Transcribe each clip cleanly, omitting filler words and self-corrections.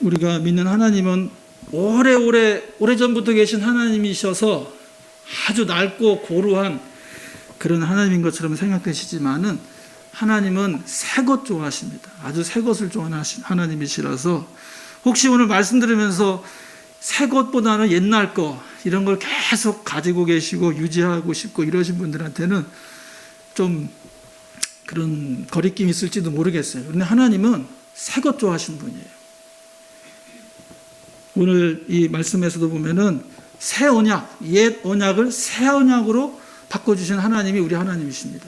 우리가 믿는 하나님은 오래전부터 계신 하나님이셔서 아주 낡고 고루한 그런 하나님인 것처럼 생각되시지만은 하나님은 새 것 좋아하십니다. 아주 새 것을 좋아하는 하나님이시라서 혹시 오늘 말씀 들으면서 새 것보다는 옛날 거 이런 걸 계속 가지고 계시고 유지하고 싶고 이러신 분들한테는 좀 그런 거리낌이 있을지도 모르겠어요. 그런데 하나님은 새 것 좋아하시는 분이에요. 오늘 이 말씀에서도 보면은 새 언약, 옛 언약을 새 언약으로 바꿔주신 하나님이 우리 하나님이십니다.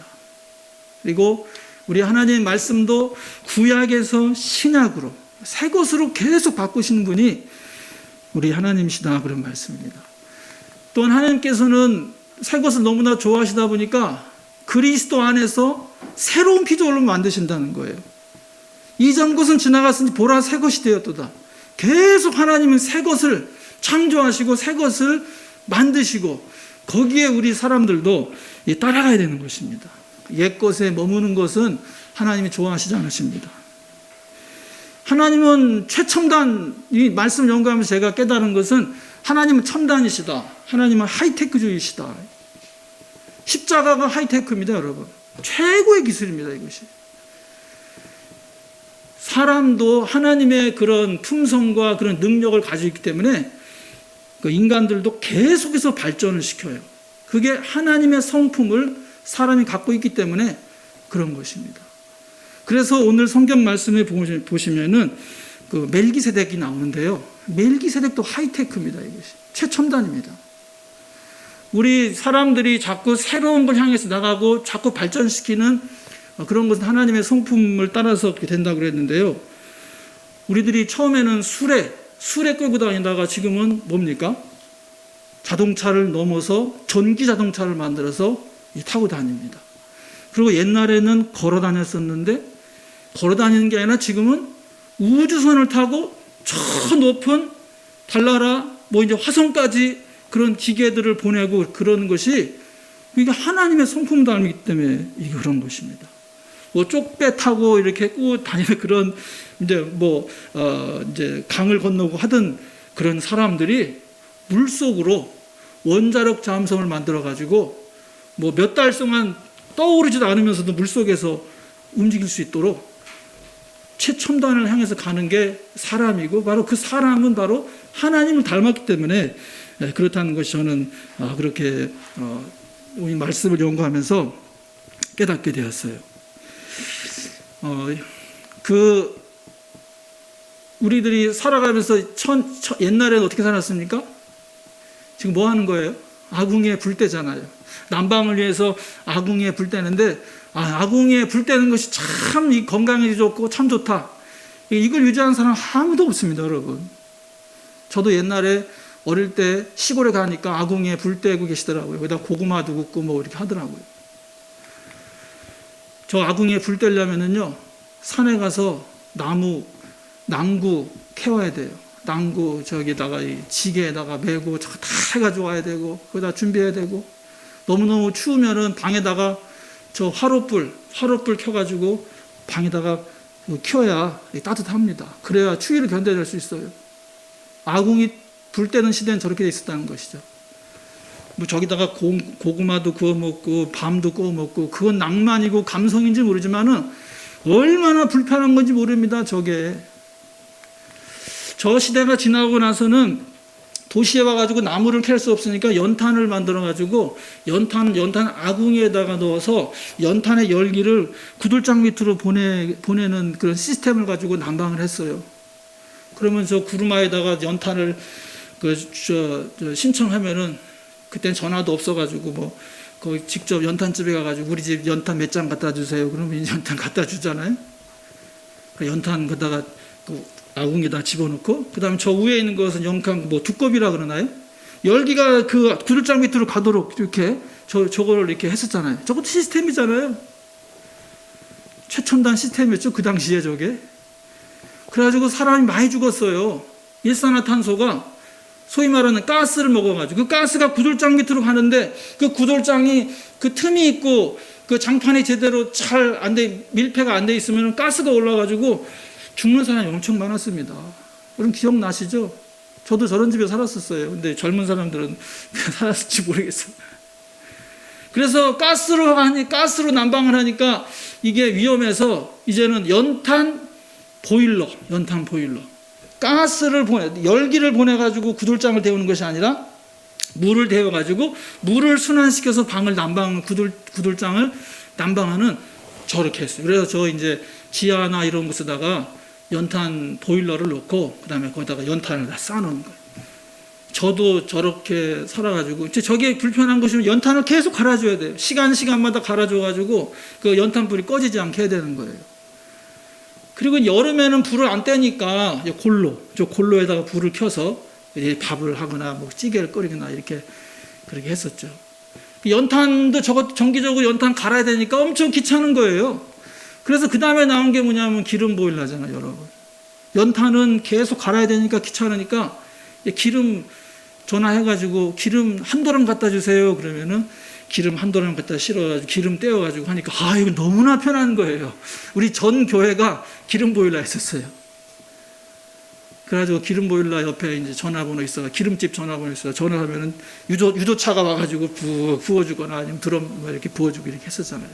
그리고 우리 하나님의 말씀도 구약에서 신약으로 새 것으로 계속 바꾸시는 분이 우리 하나님이시다 그런 말씀입니다. 또한 하나님께서는 새 것을 너무나 좋아하시다 보니까 그리스도 안에서 새로운 피조물을 만드신다는 거예요. 이전 것은 지나갔으니 보라 새 것이 되었도다. 계속 하나님은 새 것을 창조하시고 새 것을 만드시고 거기에 우리 사람들도 따라가야 되는 것입니다. 옛 것에 머무는 것은 하나님이 좋아하시지 않으십니다. 하나님은 최첨단, 이 말씀을 연구하면서 제가 깨달은 것은 하나님은 첨단이시다. 하나님은 하이테크주의시다. 십자가가 하이테크입니다, 여러분. 최고의 기술입니다, 이것이. 사람도 하나님의 그런 품성과 그런 능력을 가지고 있기 때문에 그 인간들도 계속해서 발전을 시켜요. 그게 하나님의 성품을 사람이 갖고 있기 때문에 그런 것입니다. 그래서 오늘 성경 말씀에 보시면은 그 멜기세덱이 나오는데요. 멜기세덱도 하이테크입니다. 이것이 최첨단입니다. 우리 사람들이 자꾸 새로운 걸 향해서 나가고 자꾸 발전시키는 그런 것은 하나님의 성품을 따라서 그렇게 된다고 그랬는데요. 우리들이 처음에는 수레 끌고 다니다가 지금은 뭡니까? 자동차를 넘어서 전기 자동차를 만들어서 타고 다닙니다. 그리고 옛날에는 걸어 다녔었는데 걸어 다니는 게 아니라 지금은 우주선을 타고 저 높은 달나라 이제 화성까지 그런 기계들을 보내고 그런 것이 이게 하나님의 성품 닮기 때문에 이게 그런 것입니다. 쪽배 타고 이렇게 꾸고 다니는 그런 이제 강을 건너고 하던 그런 사람들이 물속으로 원자력 잠수함을 만들어 가지고 몇 달 동안 떠오르지도 않으면서도 물속에서 움직일 수 있도록 최첨단을 향해서 가는 게 사람이고 바로 그 사람은 바로 하나님을 닮았기 때문에 그렇다는 것이 저는 그렇게 이 말씀을 연구하면서 깨닫게 되었어요. 우리들이 살아가면서 옛날에는 어떻게 살았습니까? 지금 뭐 하는 거예요? 아궁이에 불 때잖아요. 난방을 위해서 아궁이에 불 때는데 아궁이에 불 때는 것이 참 건강에 좋고 참 좋다. 이걸 유지하는 사람 아무도 없습니다, 여러분. 저도 옛날에 어릴 때 시골에 가니까 아궁이에 불 때고 계시더라고요. 거기다 고구마도 굽고 이렇게 하더라고요. 저 아궁이에 불 때려면은요, 산에 가서 난구 캐와야 돼요. 난구 저기다가 이 지게에다가 메고 다 해가지고 와야 되고 거기다 준비해야 되고 너무너무 추우면은 방에다가 저 화롯불 켜가지고 방에다가 켜야 따뜻합니다. 그래야 추위를 견뎌낼 수 있어요. 아궁이 불 때는 시대는 저렇게 돼 있었다는 것이죠. 저기다가 고구마도 구워 먹고 밤도 구워 먹고 그건 낭만이고 감성인지 모르지만은 얼마나 불편한 건지 모릅니다. 저게 저 시대가 지나고 나서는 도시에 와가지고 나무를 캘 수 없으니까 연탄을 만들어가지고 연탄 아궁이에다가 넣어서 연탄의 열기를 구들장 밑으로 보내는 그런 시스템을 가지고 난방을 했어요. 그러면 저 구루마에다가 연탄을 신청하면은 그땐 전화도 없어가지고 거기 직접 연탄집에 가가지고 우리 집 연탄 몇 장 갖다 주세요. 그러면 연탄 갖다 주잖아요. 연탄 거다가 아궁이에다 집어넣고 그 다음에 저 위에 있는 것은 연탄 두꺼비라 그러나요? 열기가 그 구들장 밑으로 가도록 이렇게 저거를 이렇게 했었잖아요. 저것도 시스템이잖아요. 최첨단 시스템이었죠, 그 당시에 저게. 그래가지고 사람이 많이 죽었어요. 일산화탄소가 소위 말하는 가스를 먹어가지고 그 가스가 구들장 밑으로 가는데 그 구들장이 그 틈이 있고 그 장판이 제대로 밀폐가 안 돼 있으면 가스가 올라가지고 죽는 사람이 엄청 많았습니다. 여러분 기억나시죠? 저도 저런 집에 살았었어요. 근데 젊은 사람들은 살았을지 모르겠어요. 그래서 가스로 난방을 하니까 이게 위험해서 이제는 연탄 보일러. 열기를 보내가지고 구들장을 데우는 것이 아니라 물을 데워가지고 물을 순환시켜서 구들장을 난방하는 저렇게 했어요. 그래서 저 이제 지하나 이런 곳에다가 연탄 보일러를 놓고 그다음에 거기다가 연탄을 다 쌓아놓은 거예요. 저도 저렇게 살아가지고 저게 불편한 것이면 연탄을 계속 갈아줘야 돼요. 시간마다 갈아줘가지고 그 연탄불이 꺼지지 않게 해야 되는 거예요. 그리고 여름에는 불을 안 떼니까 골로에다가 불을 켜서 밥을 하거나 뭐 찌개를 끓이거나 이렇게 그렇게 했었죠. 연탄도 정기적으로 연탄 갈아야 되니까 엄청 귀찮은 거예요. 그래서 그 다음에 나온 게 뭐냐면 기름 보일러잖아요, 여러분. 연탄은 계속 갈아야 되니까 귀찮으니까 기름 전화해가지고 기름 한 도람 갖다 주세요. 그러면은 기름 한 도람 갖다 실어가지고 기름 떼어가지고 하니까 이거 너무나 편한 거예요. 우리 전 교회가 기름 보일러 했었어요. 그래가지고 기름 보일러 옆에 이제 전화번호 있어, 기름집 전화번호 있어. 전화하면은 유조차가 와가지고 부어주거나 아니면 드럼 이렇게 부어주고 이렇게 했었잖아요.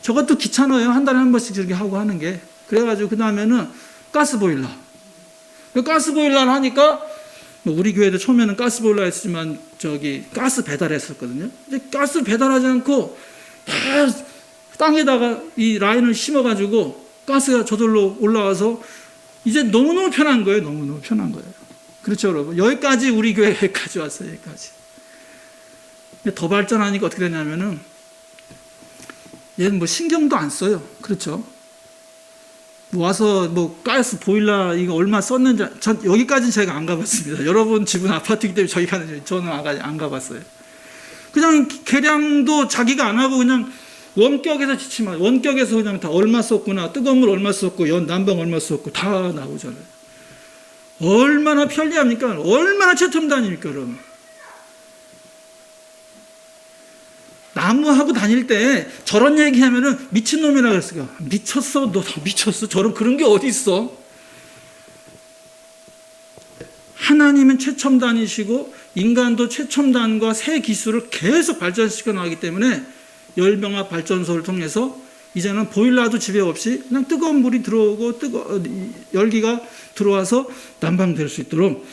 저것도 귀찮아요. 한 달에 한 번씩 이렇게 하고 하는 게. 그래가지고 그 다음에는 가스 보일러. 가스 보일러를 하니까 우리 교회도 처음에는 가스 보일러 했지만 가스 배달했었거든요. 이제 가스 배달하지 않고 다 땅에다가 이 라인을 심어가지고 가스가 저절로 올라와서 이제 너무너무 편한 거예요. 너무너무 편한 거예요. 그렇죠, 여러분? 여기까지 우리 교회까지 왔어요. 여기까지. 근데 더 발전하니까 어떻게 되냐면은 얘는 뭐 신경도 안 써요. 그렇죠? 와서 뭐 가스 보일러 이거 얼마 썼는지 여기까지는 제가 안 가봤습니다. 여러분 집은 아파트이기 때문에 저희 가는 저는 안 가봤어요. 그냥 계량도 자기가 안 하고 그냥 원격에서 지치면 원격에서 그냥 다 얼마 썼구나, 뜨거운 물 얼마 썼고 난방 얼마 썼고 다 나오잖아요. 얼마나 편리합니까? 얼마나 최첨단입니까, 여러분? 나무하고 다닐 때 저런 얘기하면은 미친놈이라 그랬어요. 미쳤어? 너 미쳤어? 그런 게 어디 있어? 하나님은 최첨단이시고 인간도 최첨단과 새 기술을 계속 발전시켜 나가기 때문에 열병합 발전소를 통해서 이제는 보일러도 집에 없이 그냥 뜨거운 물이 들어오고 열기가 들어와서 난방될 수 있도록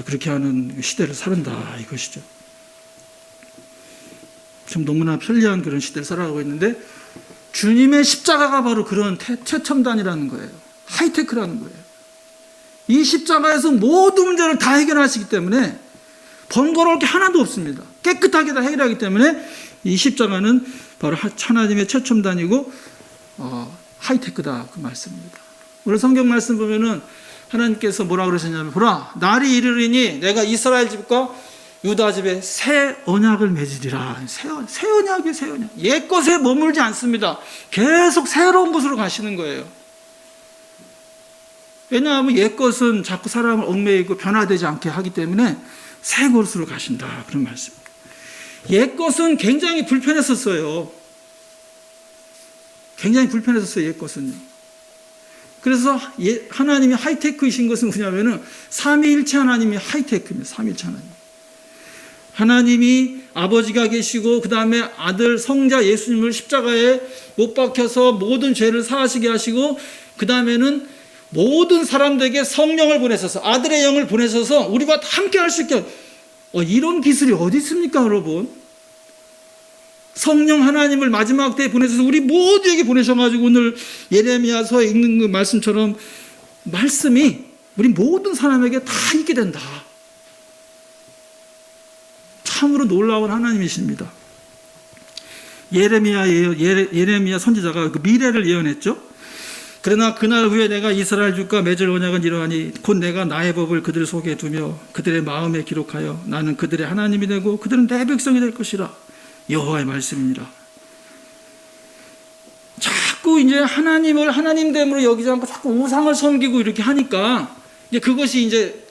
그렇게 하는 시대를 살았다 이것이죠. 좀 너무나 편리한 그런 시대를 살아가고 있는데 주님의 십자가가 바로 그런 최첨단이라는 거예요. 하이테크라는 거예요. 이 십자가에서 모든 문제를 다 해결하시기 때문에 번거로울 게 하나도 없습니다. 깨끗하게 다 해결하기 때문에 이 십자가는 바로 하나님의 최첨단이고 하이테크다 그 말씀입니다. 오늘 성경 말씀 보면은 하나님께서 뭐라 그러셨냐면 보라 날이 이르리니 내가 이스라엘 집과 유다 집에 새 언약을 맺으리라. 새 언약이에요. 새 언약. 옛 것에 머물지 않습니다. 계속 새로운 곳으로 가시는 거예요. 왜냐하면 옛 것은 자꾸 사람을 얽매이고 변화되지 않게 하기 때문에 새 곳으로 가신다 그런 말씀입니다. 옛 것은 굉장히 불편했었어요. 굉장히 불편했었어요. 옛 것은요. 그래서 하나님이 하이테크이신 것은 뭐냐면은 삼위일체 하나님이 하이테크입니다. 삼위일체 하나님. 하나님이 아버지가 계시고 그 다음에 아들 성자 예수님을 십자가에 못 박혀서 모든 죄를 사하시게 하시고 그 다음에는 모든 사람들에게 성령을 보내셔서 아들의 영을 보내셔서 우리와 함께 할 수 있게 이런 기술이 어디 있습니까, 여러분? 성령 하나님을 마지막 때에 보내셔서 우리 모두에게 보내셔가지고 오늘 예레미야서에 읽는 그 말씀처럼 말씀이 우리 모든 사람에게 다 있게 된다. 참으로 놀라운 하나님이십니다. 예레미야 선지자가 그 미래를 예언했죠. 그러나 그날 후에 내가 이스라엘 집과 맺을 언약은 이러하니 곧 내가 나의 법을 그들 속에 두며 그들의 마음에 기록하여 나는 그들의 하나님이 되고 그들은 내 백성이 될 것이라. 여호와의 말씀이니라. 자꾸 이제 하나님을 하나님됨으로 여기지 않고 자꾸 우상을 섬기고 이렇게 하니까 이제 그것이 이제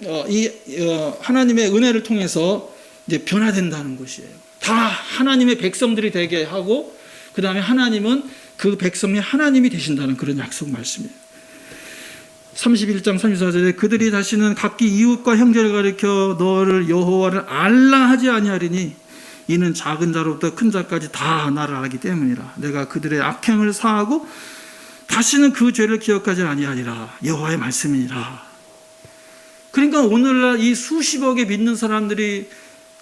하나님의 은혜를 통해서 이제 변화된다는 것이에요. 다 하나님의 백성들이 되게 하고 그 다음에 하나님은 그 백성의 하나님이 되신다는 그런 약속 말씀이에요. 31장 34절에 그들이 다시는 각기 이웃과 형제를 가리켜 너를 여호와를 알라 하지 아니하리니 이는 작은 자로부터 큰 자까지 다 나를 알기 때문이라. 내가 그들의 악행을 사하고 다시는 그 죄를 기억하지 아니하리라. 여호와의 말씀이니라. 그러니까 오늘날 이 수십억의 믿는 사람들이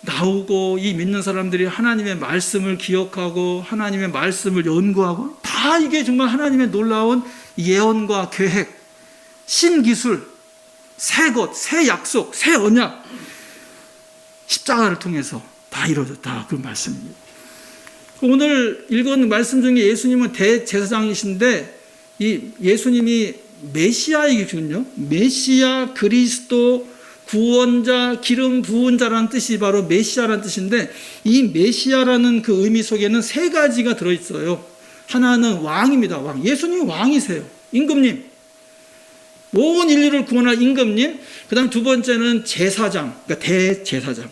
나오고 이 믿는 사람들이 하나님의 말씀을 기억하고 하나님의 말씀을 연구하고 다 이게 정말 하나님의 놀라운 예언과 계획, 신기술, 새 것, 새 약속, 새 언약, 십자가를 통해서 다 이루어졌다. 그 말씀입니다. 오늘 읽은 말씀 중에 예수님은 대제사장이신데 이 예수님이 메시아이거든요. 메시아, 그리스도, 구원자, 기름 부은 자라는 뜻이 바로 메시아라는 뜻인데 이 메시아라는 그 의미 속에는 세 가지가 들어있어요. 하나는 왕입니다. 왕. 예수님이 왕이세요. 임금님. 온 인류를 구원할 임금님. 그 다음 두 번째는 제사장, 그러니까 대제사장.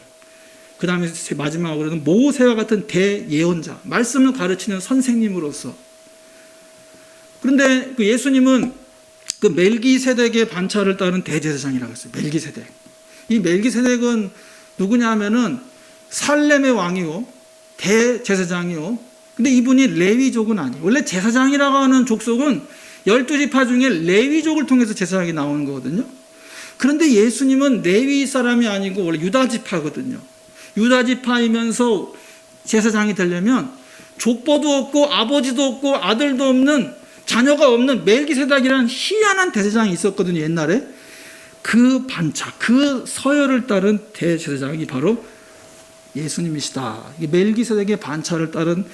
그 다음에 마지막으로는 모세와 같은 대예언자. 말씀을 가르치는 선생님으로서. 그런데 그 예수님은 그 멜기세덱의 반차를 따른 대제사장이라고 했어요. 멜기세덱. 이 멜기세덱은 누구냐 하면은 살렘의 왕이요. 대제사장이요. 근데 이분이 레위족은 아니에요. 원래 제사장이라고 하는 족속은 12지파 중에 레위족을 통해서 제사장이 나오는 거거든요. 그런데 예수님은 레위 사람이 아니고 원래 유다지파거든요. 유다지파이면서 제사장이 되려면 족보도 없고 아버지도 없고 아들도 없는 자녀가 없는 멜기세덱이라는 희한한 대제사장이 있었거든요. 옛날에 그 반차, 그 서열을 따른 대제사장이 바로 예수님이시다. 멜기세덱의 반차를 따른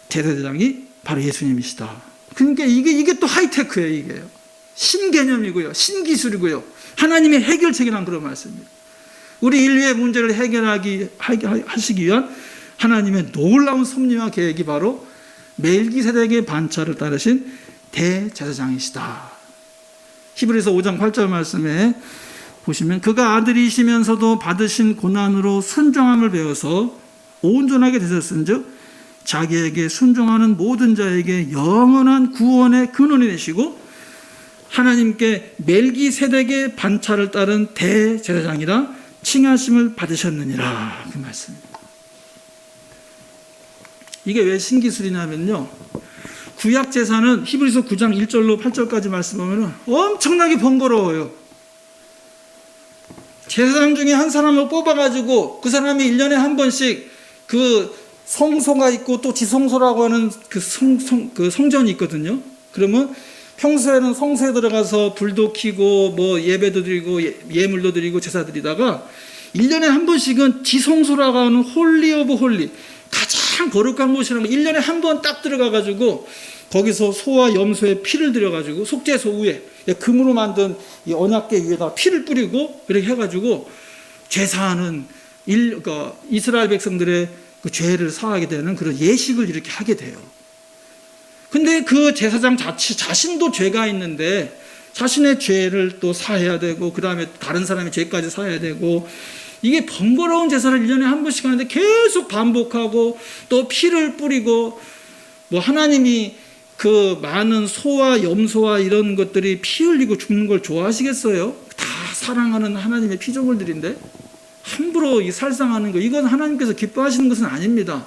대제사장이 바로 예수님이시다. 그러니까 이게 또 하이테크예요. 이게요. 신개념이고요, 신기술이고요, 하나님의 해결책이란 그런 말씀입니다. 우리 인류의 문제를 하시기 위한 하나님의 놀라운 섭리와 계획이 바로 멜기세덱의 반차를 따르신 대제사장이시다. 히브리서 5장 8절 말씀에 보시면 그가 아들이시면서도 받으신 고난으로 순종함을 배워서 온전하게 되셨은즉 자기에게 순종하는 모든 자에게 영원한 구원의 근원이 되시고 하나님께 멜기세덱의 반차를 따른 대제사장이라 칭하심을 받으셨느니라. 그 말씀입니다. 이게 왜 신기술이냐면요, 구약 제사는 히브리서 9장 1절로 8절까지 말씀하면 엄청나게 번거로워요. 제사장 중에 한 사람을 뽑아가지고 그 사람이 1년에 한 번씩 그 성소가 있고 또 지성소라고 하는 그 성전이 있거든요. 그러면 평소에는 성소에 들어가서 불도 켜고 뭐 예배도 드리고 예물도 드리고 제사 드리다가 1년에 한 번씩은 지성소라고 하는 홀리 오브 홀리, 가장 거룩한 곳이라는 거 1년에 한 번 딱 들어가가지고 거기서 소와 염소의 피를 들여가지고 속죄소 위에 금으로 만든 이 언약궤 위에다 피를 뿌리고 이렇게 해가지고 제사하는 이스라엘 백성들의 그 죄를 사하게 되는 그런 예식을 이렇게 하게 돼요. 근데 그 제사장 자신도 죄가 있는데 자신의 죄를 또 사해야 되고 그 다음에 다른 사람의 죄까지 사해야 되고 이게 번거로운 제사를 1년에 한 번씩 하는데 계속 반복하고 또 피를 뿌리고 뭐 하나님이 그 많은 소와 염소와 이런 것들이 피 흘리고 죽는 걸 좋아하시겠어요? 다 사랑하는 하나님의 피조물들인데 함부로 이 살상하는 거, 이건 하나님께서 기뻐하시는 것은 아닙니다.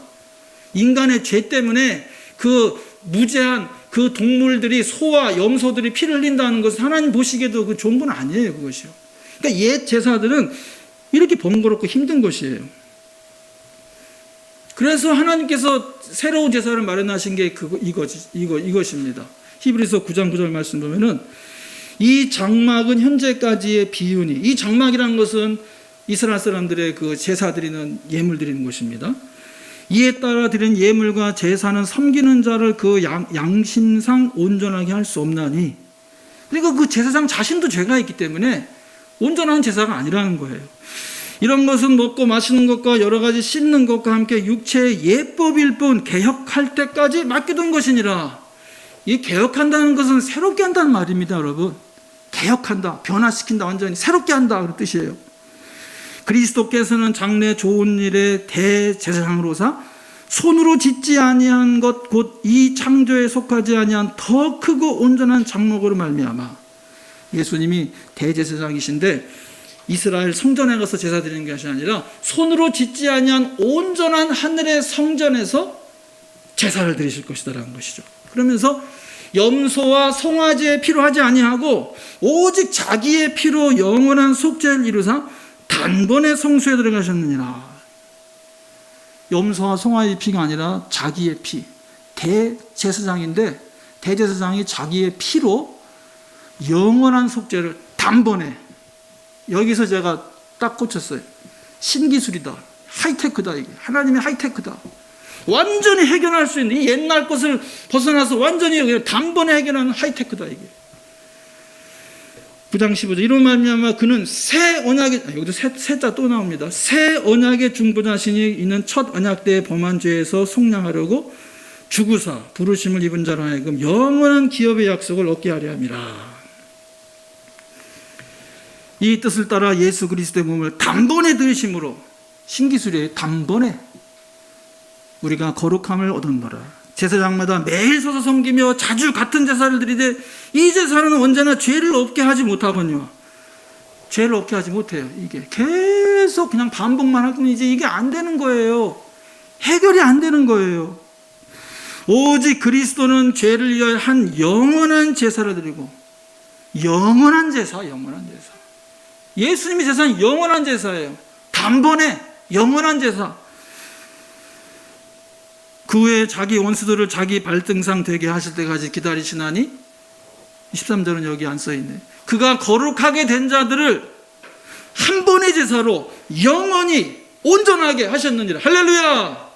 인간의 죄 때문에 그 무죄한 그 동물들이, 소와 염소들이 피를 흘린다는 것은 하나님 보시기에도 그 좋은 건 아니에요, 그것이요. 그러니까 옛 제사들은 이렇게 번거롭고 힘든 것이에요. 그래서 하나님께서 새로운 제사를 마련하신 게 이것입니다. 히브리서 9장 9절 말씀 보면은 이 장막은 현재까지의 비유니, 이 장막이라는 것은 이스라엘 사람들의 그 제사 드리는 예물 드리는 것입니다. 이에 따라 드린 예물과 제사는 섬기는 자를 그 양심상 온전하게 할 수 없나니, 그러니까 그 제사장 자신도 죄가 있기 때문에 온전한 제사가 아니라는 거예요. 이런 것은 먹고 마시는 것과 여러 가지 씻는 것과 함께 육체의 예법일 뿐 개혁할 때까지 맡겨둔 것이니라. 이 개혁한다는 것은 새롭게 한다는 말입니다, 여러분. 개혁한다, 변화시킨다, 완전히 새롭게 한다 그런 뜻이에요. 그리스도께서는 장래 좋은 일의 대제사장으로서 손으로 짓지 아니한 것 곧 이 창조에 속하지 아니한 더 크고 온전한 장막으로 말미암아 예수님이 대제사장이신데 이스라엘 성전에 가서 제사 드리는 것이 아니라 손으로 짓지 아니한 온전한 하늘의 성전에서 제사를 드리실 것이다라는 것이죠. 그러면서 염소와 송아지의 피로 하지 아니하고 오직 자기의 피로 영원한 속죄를 이루사 단번에 성소에 들어가셨느니라. 염소와 송아지의 피가 아니라 자기의 피. 대제사장인데 대제사장이 자기의 피로 영원한 속죄를 단번에. 여기서 제가 딱 꽂혔어요. 신기술이다. 하이테크다. 이게 하나님의 하이테크다. 완전히 해결할 수 있는 이 옛날 것을 벗어나서 완전히 그냥 단번에 해결하는 하이테크다. 이게 9장 15절 이런 말미암아 그는 새 언약의 여기도 새자 또 나옵니다. 새 언약의 중보자신이 있는 첫 언약 때의 범한 죄에서 속량하려고 주구사 부르심을 입은 자로 하여금 영원한 기업의 약속을 얻게 하려 함이라. 이 뜻을 따라 예수 그리스도의 몸을 단번에 들으심으로 신기술이에요. 단번에 우리가 거룩함을 얻었노라. 제사장마다 매일 서서 섬기며 자주 같은 제사를 드리되 이 제사는 언제나 죄를 없게 하지 못하거든요. 죄를 없게 하지 못해요. 이게 계속 그냥 반복만 할 뿐이지 이게 안 되는 거예요. 해결이 안 되는 거예요. 오직 그리스도는 죄를 위하여 한 영원한 제사를 드리고 영원한 제사. 예수님의 제사는 영원한 제사예요. 단번에 영원한 제사. 그 후에 자기 원수들을 자기 발등상 되게 하실 때까지 기다리시나니 23절은 여기 안 써있네. 그가 거룩하게 된 자들을 한 번의 제사로 영원히 온전하게 하셨느니라. 할렐루야.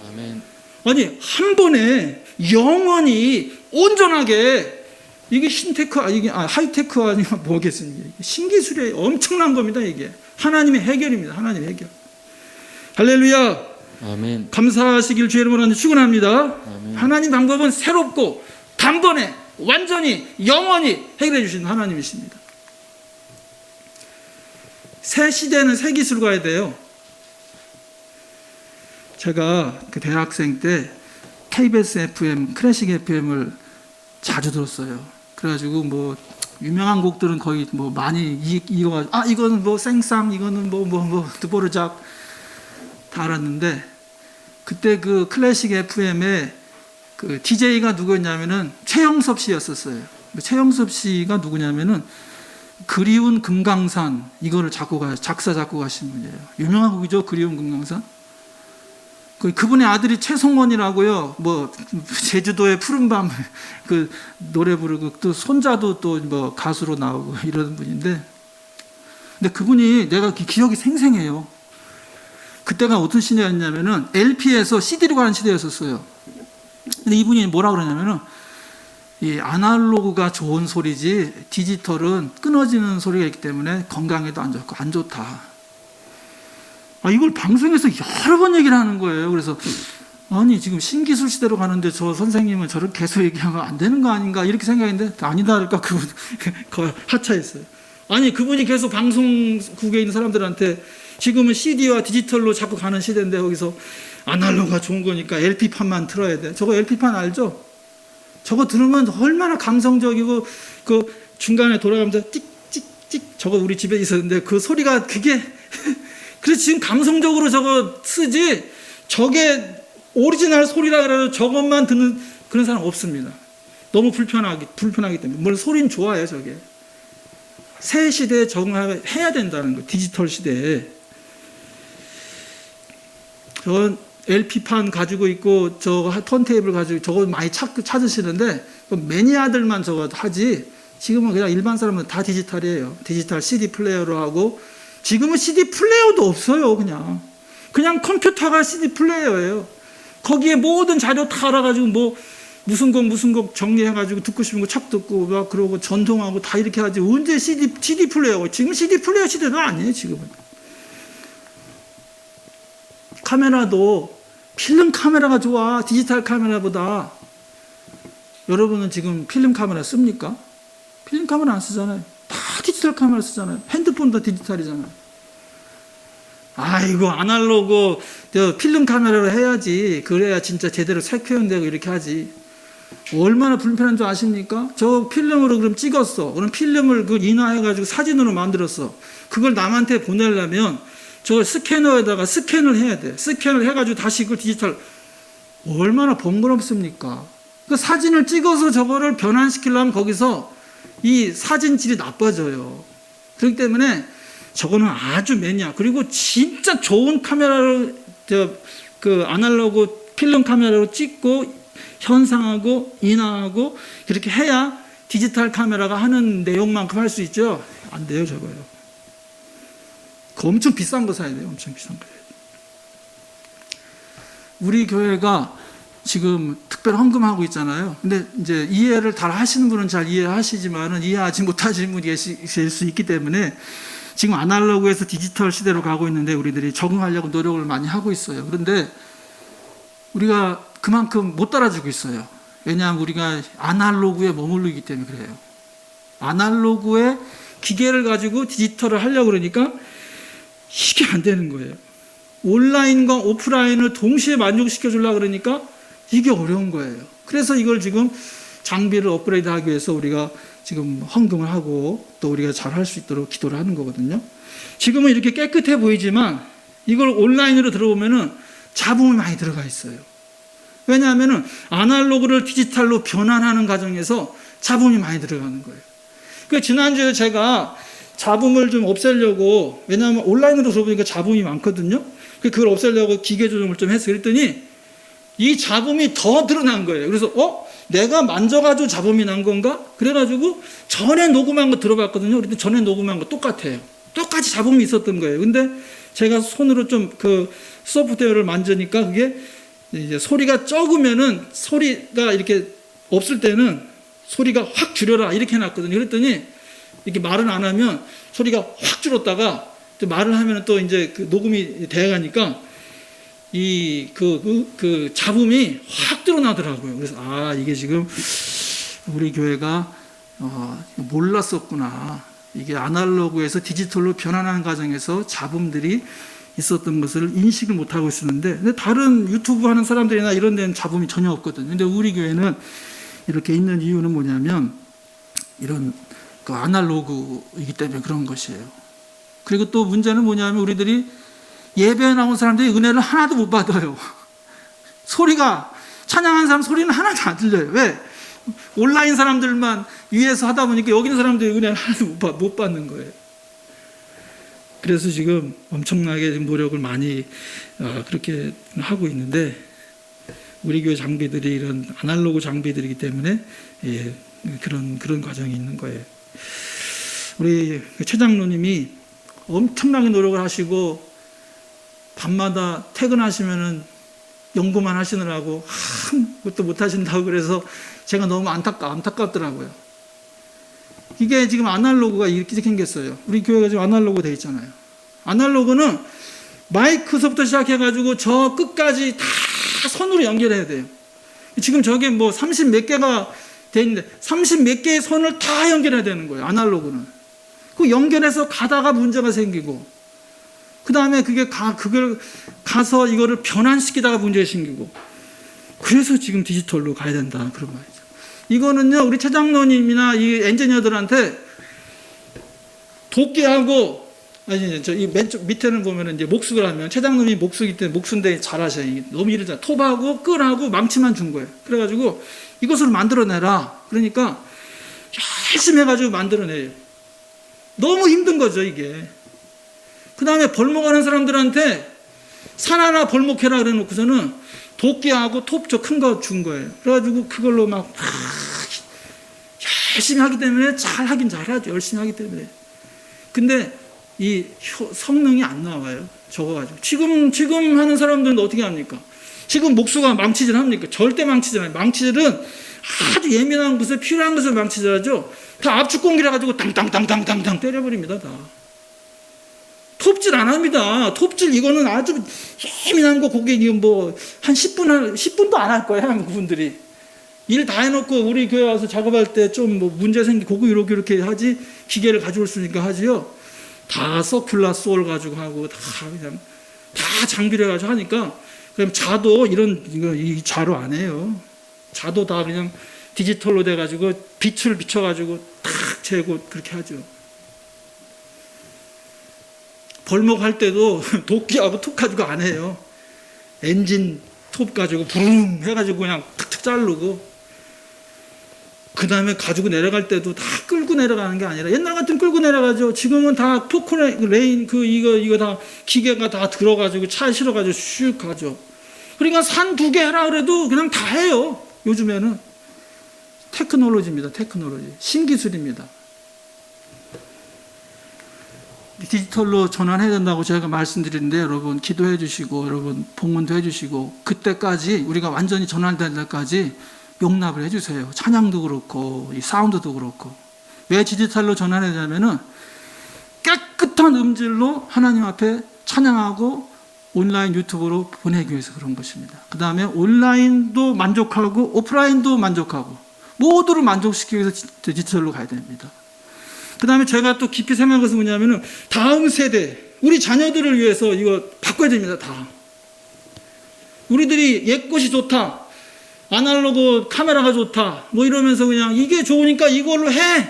아멘. 아니 한 번에 영원히 온전하게 이게 신테크 이게 하이테크 아니면 뭐겠습니까? 신기술의 엄청난 겁니다. 이게 하나님의 해결입니다. 하나님의 해결. 할렐루야. 아멘. 감사하시길 주의 이름으로 축원합니다. 아멘. 하나님 방법은 새롭고 단번에 완전히 영원히 해결해 주시는 하나님이십니다. 새 시대는 새 기술로 가야 돼요. 제가 그 대학생 때 KBS FM, 클래식 FM을 자주 들었어요. 그래가지고 뭐 유명한 곡들은 거의 뭐 많이 이거 이거는 뭐 생상, 이거는 뭐 드보르작 다 알았는데 그때 그 클래식 FM에 그 DJ가 누구였냐면은 최영섭 씨였었어요. 최영섭 씨가 누구냐면은 그리운 금강산 이거를 작사 작곡하신 분이에요. 유명한 곡이죠. 그리운 금강산. 그분의 아들이 최성원이라고요. 뭐 제주도의 푸른밤 그 노래 부르고 또 손자도 또 뭐 가수로 나오고 이런 분인데, 근데 그분이 내가 기억이 생생해요. 그때가 어떤 시대였냐면은 LP에서 CD로 가는 시대였었어요. 근데 이분이 뭐라 그러냐면은 이 아날로그가 좋은 소리지 디지털은 끊어지는 소리가 있기 때문에 건강에도 안 좋고 안 좋다. 이걸 방송에서 여러 번 얘기를 하는 거예요. 그래서 아니 지금 신기술 시대로 가는데 저 선생님은 저렇게 계속 얘기하면 안 되는 거 아닌가 이렇게 생각했는데 아니다 할까 그분 하차했어요. 아니 그분이 계속 방송국에 있는 사람들한테 지금은 CD와 디지털로 자꾸 가는 시대인데 거기서 아날로그가 좋은 거니까 LP판만 틀어야 돼. 저거 LP판 알죠? 저거 들으면 얼마나 감성적이고 그 중간에 돌아가면서 찍찍찍 저거 우리 집에 있었는데 그 소리가 그게 그래서 지금 감성적으로 저거 쓰지 저게 오리지널 소리라 그래도 저것만 듣는 그런 사람 없습니다. 너무 불편하기 때문에. 물론 소리는 좋아요. 저게 새 시대에 적응해야 된다는 거. 디지털 시대에 저 LP판 가지고 있고 저거 턴테이블 가지고 저거 많이 찾으시는데 매니아들만 저거 하지 지금은 그냥 일반 사람은 다 디지털이에요. 디지털 CD 플레이어로 하고 지금은 CD 플레이어도 없어요. 그냥 컴퓨터가 CD 플레이어예요. 거기에 모든 자료 다 알아가지고 뭐 무슨 곡 정리해가지고 듣고 싶은 거 착 듣고 막 그러고 전송하고 다 이렇게 하지. 언제 CD 플레이어? 지금 CD 플레이어 시대도 아니에요. 지금은 카메라도 필름 카메라가 좋아. 디지털 카메라보다. 여러분은 지금 필름 카메라 씁니까? 필름 카메라 안 쓰잖아요. 다 디지털 카메라 쓰잖아요. 핸드폰도 디지털이잖아요. 이거 아날로그 필름 카메라로 해야지. 그래야 진짜 제대로 색 표현되고 이렇게 하지. 얼마나 불편한 줄 아십니까? 저 필름으로 그럼 찍었어. 그럼 필름을 그 인화해가지고 사진으로 만들었어. 그걸 남한테 보내려면 저 스캐너에다가 스캔을 해야 돼. 스캔을 해가지고 다시 그걸 디지털. 얼마나 번거롭습니까? 그 사진을 찍어서 저거를 변환시키려면 거기서 이 사진질이 나빠져요. 그렇기 때문에 저거는 아주 매니아. 그리고 진짜 좋은 카메라로 그 아날로그 필름 카메라로 찍고 현상하고 인화하고 그렇게 해야 디지털 카메라가 하는 내용만큼 할 수 있죠. 안 돼요, 저거요. 그 엄청 비싼 거 사야 돼요. 엄청 비싼 거. 우리 교회가 지금 특별 헌금하고 있잖아요. 근데 이제 이해를 잘 하시는 분은 잘 이해하시지만은 이해하지 못하시는 분이 계실 수 있기 때문에 지금 아날로그에서 디지털 시대로 가고 있는데 우리들이 적응하려고 노력을 많이 하고 있어요. 그런데 우리가 그만큼 못 따라주고 있어요. 왜냐하면 우리가 아날로그에 머무르기 때문에 그래요. 아날로그에 기계를 가지고 디지털을 하려고 그러니까 이게 안 되는 거예요. 온라인과 오프라인을 동시에 만족시켜 주려고 그러니까 이게 어려운 거예요. 그래서 이걸 지금 장비를 업그레이드 하기 위해서 우리가 지금 헌금을 하고 또 우리가 잘 할 수 있도록 기도를 하는 거거든요. 지금은 이렇게 깨끗해 보이지만 이걸 온라인으로 들어보면은 잡음이 많이 들어가 있어요. 왜냐하면은 아날로그를 디지털로 변환하는 과정에서 잡음이 많이 들어가는 거예요. 그 지난주에 제가 잡음을 좀 없애려고, 왜냐하면 온라인으로 들어보니까 잡음이 많거든요. 그걸 없애려고 기계 조정을 좀 해서 그랬더니 이 잡음이 더 드러난 거예요. 그래서 내가 만져가지고 잡음이 난 건가? 그래가지고 전에 녹음한 거 들어봤거든요. 그런데 전에 녹음한 거 똑같아요. 똑같이 잡음이 있었던 거예요. 근데 제가 손으로 좀 그 소프트웨어를 만지니까 그게 이제 소리가 적으면은 소리가 이렇게 없을 때는 소리가 확 줄여라 이렇게 해놨거든요. 그랬더니 이렇게 말은 안 하면 소리가 확 줄었다가 또 말을 하면 또 이제 그 녹음이 돼가니까 그 잡음이 확 드러나더라고요. 그래서 이게 지금 우리 교회가 몰랐었구나. 이게 아날로그에서 디지털로 변환하는 과정에서 잡음들이 있었던 것을 인식을 못하고 있었는데, 근데 다른 유튜브 하는 사람들이나 이런 데는 잡음이 전혀 없거든요. 근데 우리 교회는 이렇게 있는 이유는 뭐냐면 이런 그 아날로그이기 때문에 그런 것이에요. 그리고 또 문제는 뭐냐면 우리들이 예배에 나온 사람들이 은혜를 하나도 못 받아요. 소리가, 찬양하는 사람 소리는 하나도 안 들려요. 왜? 온라인 사람들만 위에서 하다 보니까 여기 있는 사람들이 은혜를 하나도 못 받는 거예요. 그래서 지금 엄청나게 노력을 많이 그렇게 하고 있는데, 우리 교회 장비들이 이런 아날로그 장비들이기 때문에 그런 과정이 있는 거예요. 우리 최 장로님이 엄청나게 노력을 하시고 밤마다 퇴근하시면은 연구만 하시느라고 아무것도 못 하신다고 그래서 제가 너무 안타깝더라고요. 이게 지금 아날로그가 이렇게 생겼어요. 우리 교회가 지금 아날로그 돼 있잖아요. 아날로그는 마이크서부터 시작해가지고 저 끝까지 다 선으로 연결해야 돼요. 지금 저게 뭐 30 몇 개가 돼 있는데 30 몇 개의 선을 다 연결해야 되는 거예요. 아날로그는. 그 연결해서 가다가 문제가 생기고, 그 다음에 그걸 가서 이거를 변환시키다가 문제가 생기고, 그래서 지금 디지털로 가야 된다. 그런 말이죠. 이거는요, 우리 최 장로님이나 이 엔지니어들한테 도끼하고, 이 맨쪽 밑에는 보면은 이제 목숙을 하면, 최 장로님이 목수기 때문에 목수인데 잘하셔요. 너무 이러잖아요. 톱하고 끌하고 망치만 준 거예요. 그래가지고 이것을 만들어내라. 그러니까 열심히 해가지고 만들어내요. 너무 힘든 거죠, 이게. 그 다음에 벌목하는 사람들한테 산 하나 벌목해라 그래 놓고서는 도끼하고 톱 저 큰 거 준 거예요. 그래가지고 그걸로 막 열심히 하기 때문에 잘하긴 잘하죠. 열심히 하기 때문에. 근데 이 성능이 안 나와요. 적어가지고. 지금 하는 사람들은 어떻게 합니까? 지금 목수가 망치질 합니까? 절대 망치질 않아요. 망치질은 아주 예민한 것에 필요한 것을 망치질하죠. 다 압축 공기를 가지고 땅땅땅땅땅땅 때려버립니다. 다. 톱질 안 합니다. 톱질 이거는 아주 예민한 거, 그게 뭐 한 10분도 안 할 거예요. 그분들이. 일 다 해놓고 우리 교회 와서 작업할 때 좀 뭐 문제 생기고 이렇게 하지, 기계를 가져올 수 있으니까 하지요. 다 서큘라 소울 가지고 하고 그냥 다 장비를 가지고 하니까, 그럼 자도 이 자로 안 해요. 자도 다 그냥 디지털로 돼가지고 빛을 비춰가지고 탁 재고 그렇게 하죠. 벌목할 때도 도끼하고 톱 가지고 안 해요. 엔진 톱 가지고 부릉 해가지고 그냥 탁탁 자르고, 그 다음에 가지고 내려갈 때도 다 끌고 내려가는 게 아니라, 옛날 같으면 끌고 내려가죠. 지금은 다 포크레인, 레인, 이거 다 기계가 다 들어가지고 차에 실어가지고 슉 가죠. 그러니까 산 2개 하라 그래도 그냥 다 해요. 요즘에는. 테크놀로지입니다. 테크놀로지. 신기술입니다. 디지털로 전환해야 된다고 제가 말씀드리는데, 여러분 기도해 주시고, 여러분 봉헌도 해 주시고, 그때까지 우리가 완전히 전환될 때까지 용납을 해 주세요. 찬양도 그렇고 이 사운드도 그렇고. 왜 디지털로 전환해야 되냐면은 깨끗한 음질로 하나님 앞에 찬양하고 온라인 유튜브로 보내기 위해서 그런 것입니다. 그 다음에 온라인도 만족하고 오프라인도 만족하고 모두를 만족시키기 위해서 디지털로 가야 됩니다. 그 다음에 제가 또 깊이 생각한 것은 뭐냐면은 다음 세대, 우리 자녀들을 위해서 이거 바꿔야 됩니다. 다. 우리들이 옛 것이 좋다, 아날로그 카메라가 좋다, 뭐 이러면서 그냥 이게 좋으니까 이걸로 해.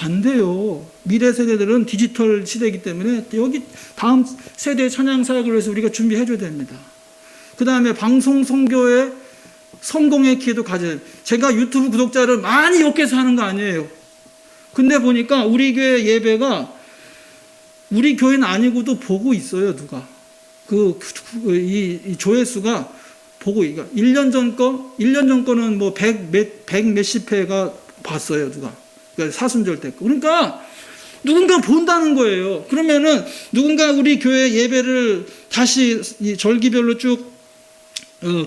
안 돼요. 미래 세대들은 디지털 시대이기 때문에 여기 다음 세대의 찬양 사역을 위해서 우리가 준비해 줘야 됩니다. 그 다음에 방송 선교의 성공의 기회도 가져요. 제가 유튜브 구독자를 많이 얻게 해서 하는 거 아니에요. 근데 보니까 우리 교회 예배가 우리 교회는 아니고도 보고 있어요. 누가 이 조회수가 보고, 1년 전 거는 뭐 100 몇십 회가 봤어요. 누가. 그러니까 사순절 때 거. 그러니까 누군가 본다는 거예요. 그러면은 누군가 우리 교회 예배를 다시 이 절기별로 쭉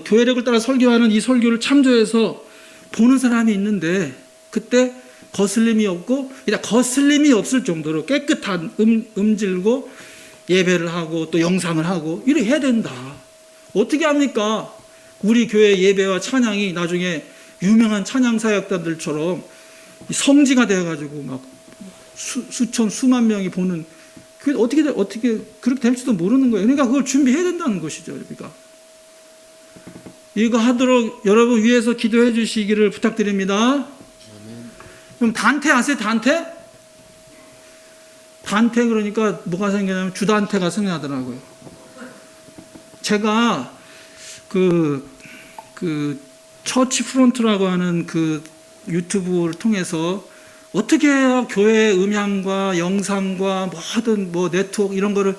교회력을 따라 설교하는 이 설교를 참조해서 보는 사람이 있는데, 그때 거슬림이 없고, 거슬림이 없을 정도로 깨끗한 음질고 예배를 하고 또 영상을 하고 이렇게 해야 된다. 어떻게 합니까? 우리 교회 예배와 찬양이 나중에 유명한 찬양 사역단들처럼 성지가 되어가지고 막 수천 수만 명이 보는, 그게 어떻게 그렇게 될지도 모르는 거예요. 그러니까 그걸 준비해야 된다는 것이죠. 우리가 이거 하도록 여러분 위해서 기도해 주시기를 부탁드립니다. 그럼 단테 아세요? 단테? 단테 그러니까 뭐가 생기냐면 주단테가 생겨나더라고요. 제가 그 처치 프론트라고 하는 그 유튜브를 통해서 어떻게 해야 교회 음향과 영상과 뭐든 뭐 네트워크 이런 거를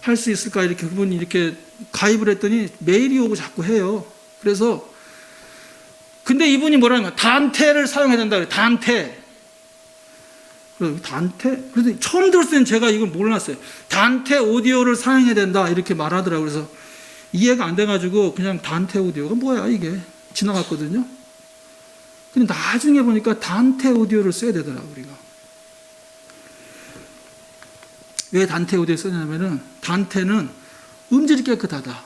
할 수 있을까, 이렇게 그분이 이렇게 가입을 했더니 메일이 오고 자꾸 해요. 그래서 근데 이분이 뭐라는 거야? 단테를 사용해야 된다 그래요. 단테. 단테? 그래서 처음 들었을 때는 제가 이걸 몰랐어요. 단테 오디오를 사용해야 된다 이렇게 말하더라고요. 그래서 이해가 안 돼가지고 그냥 단테 오디오가 뭐야 이게 지나갔거든요. 근데 나중에 보니까 단테 오디오를 써야 되더라고요. 우리가 왜 단테 오디오를 쓰냐면은 단테는 음질이 깨끗하다,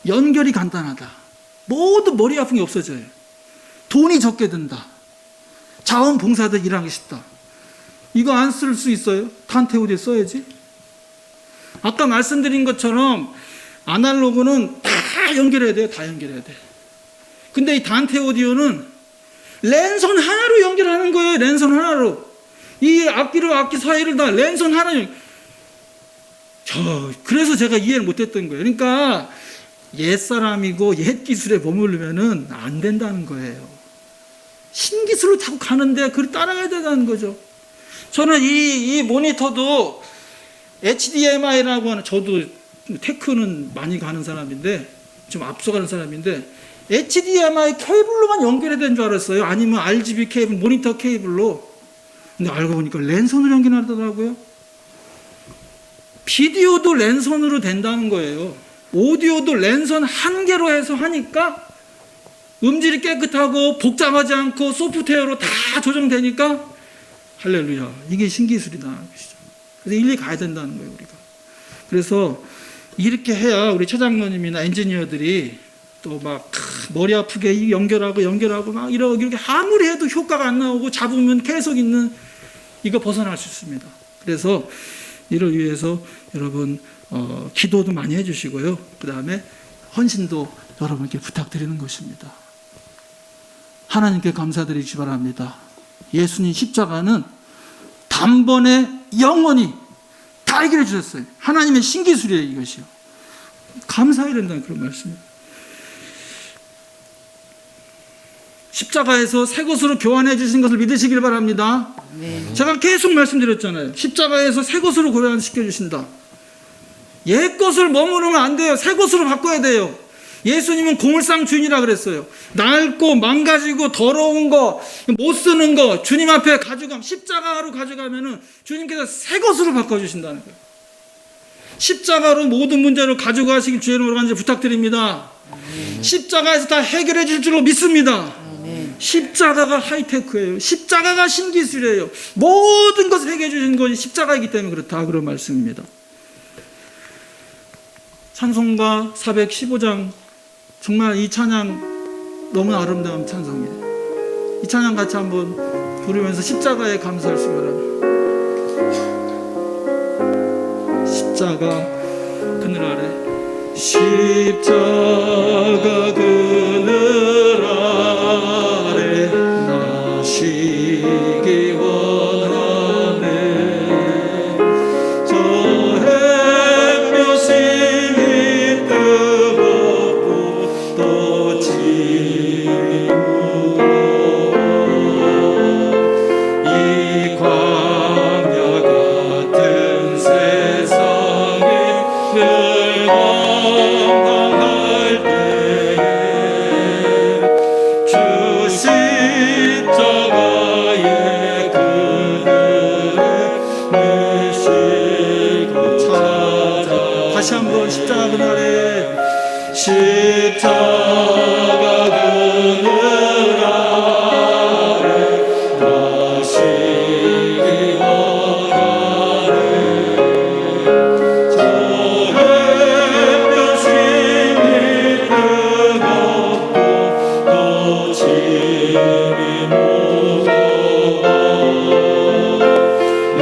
연결이 간단하다, 모두 머리 아픈 게 없어져요, 돈이 적게 든다, 자원봉사도 일하기 쉽다. 이거 안 쓸 수 있어요? 단테 오디오 써야지. 아까 말씀드린 것처럼 아날로그는 다 연결해야 돼요. 다 연결해야 돼. 근데 이 단테 오디오는 랜선 하나로 연결하는 거예요. 랜선 하나로. 이 악기로 악기 사이를 다 랜선 하나로. 그래서 제가 이해를 못했던 거예요. 그러니까 옛사람이고 옛 기술에 머무르면은 안 된다는 거예요. 신기술로 자꾸 가는데 그걸 따라가야 된다는 거죠. 저는 이 모니터도 HDMI라고 하는, 저도 테크는 많이 가는 사람인데, 좀 앞서가는 사람인데, HDMI 케이블로만 연결해야 되는 줄 알았어요. 아니면 RGB 케이블, 모니터 케이블로. 근데 알고 보니까 랜선으로 연결하더라고요. 비디오도 랜선으로 된다는 거예요. 오디오도 랜선 한 개로 해서 하니까 음질이 깨끗하고 복잡하지 않고 소프트웨어로 다 조정되니까 할렐루야, 이게 신기술이다. 그래서 일리 가야 된다는 거예요, 우리가. 그래서 이렇게 해야 우리 최장로님이나 엔지니어들이 또 막 머리 아프게 연결하고 막 이렇게 아무리 해도 효과가 안 나오고 잡으면 계속 있는, 이거 벗어날 수 있습니다. 그래서 이를 위해서 여러분 기도도 많이 해주시고요. 그 다음에 헌신도 여러분께 부탁드리는 것입니다. 하나님께 감사드리기 바랍니다. 예수님 십자가는 단번에 영원히 다 해결해 주셨어요. 하나님의 신기술이에요, 이것이요. 감사해야 된다는 그런 말씀이에요. 십자가에서 새 것으로 교환해 주신 것을 믿으시길 바랍니다. 제가 계속 말씀드렸잖아요. 십자가에서 새 것으로 교환시켜 주신다. 옛 것을 머무르면 안 돼요. 새 것으로 바꿔야 돼요. 예수님은 고물상 주인이라 그랬어요. 낡고 망가지고 더러운 거, 못 쓰는 거 주님 앞에 가져가면, 십자가로 가져가면은 주님께서 새 것으로 바꿔주신다는 거예요. 십자가로 모든 문제를 가져가시길 주의 이름으로 간절히 부탁드립니다. 십자가에서 다 해결해 줄 줄로 믿습니다. 십자가가 하이테크예요. 십자가가 신기술이에요. 모든 것을 해결해 주신 것이 십자가이기 때문에 그렇다, 그런 말씀입니다. 찬송가 415장, 정말 이 찬양 너무 아름다운 찬송이에요. 이 찬양 같이 한번 부르면서 십자가에 감사할 수 바랍니다. 십자가 그늘 아래, 십자가 그늘 아래 나 쉬기 원하네. 저 햇볕이 뜨겁고 또 짐이 무거워 이 광야 같은 세상에 멸망할 때에 주 십자가의 그늘에 내쉬고 찾아. 다시 한번 십자가 그늘에, 십자가 그늘 아래 나 쉬기 원하네. 저 햇볕이 뜨겁고 또 짐이 무거워 이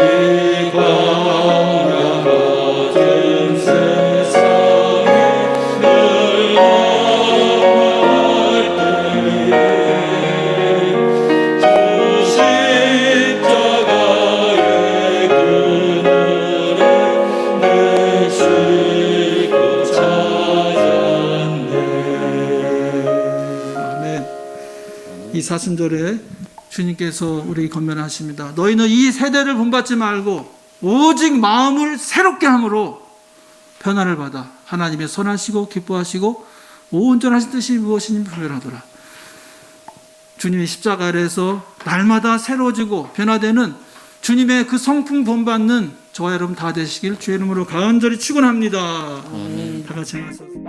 광야 같은 세상에 멸망할 때에 주 십자가의 그늘에 내쉬고 찾았네. 아멘. 이 사순절에 주님께서 우리에게 권면하십니다. 너희는 이 세대를 본받지 말고 오직 마음을 새롭게 함으로 변화를 받아 하나님의 선하시고 기뻐하시고 온전하신 뜻이 무엇인지 분별하더라. 주님의 십자가 아래에서 날마다 새로워지고 변화되는 주님의 그 성품 본받는 저와 여러분 다 되시길 주의 이름으로 간절히 축원합니다. 다 같이 나서서